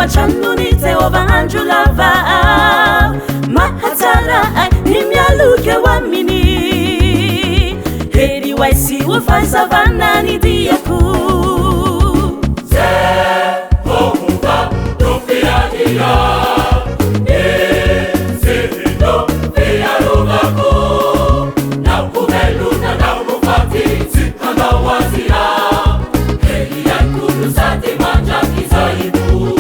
Chanunite ovanju lava mahatara nimyaluke wamini heri waisi wafazavana nidiyaku se omuka dofiadia sehino fiarugako na kumeluna na mufati zikanawazia heri yakulu sati manja kizaibu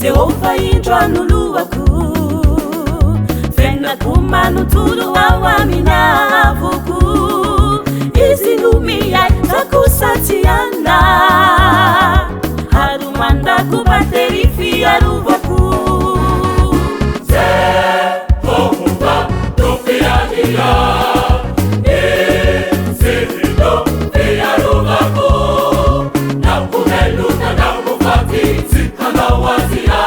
Jehovah indra nuluaku Fena kumanu tudu awamina vuku Izinumia takusatiana Harumanda kubaterifi aruvaku Jehovah dofiadia Sehino fiaruvaku Na kumeluna na mufati zikanawazia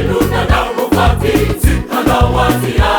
Luna na mufati zikanawazia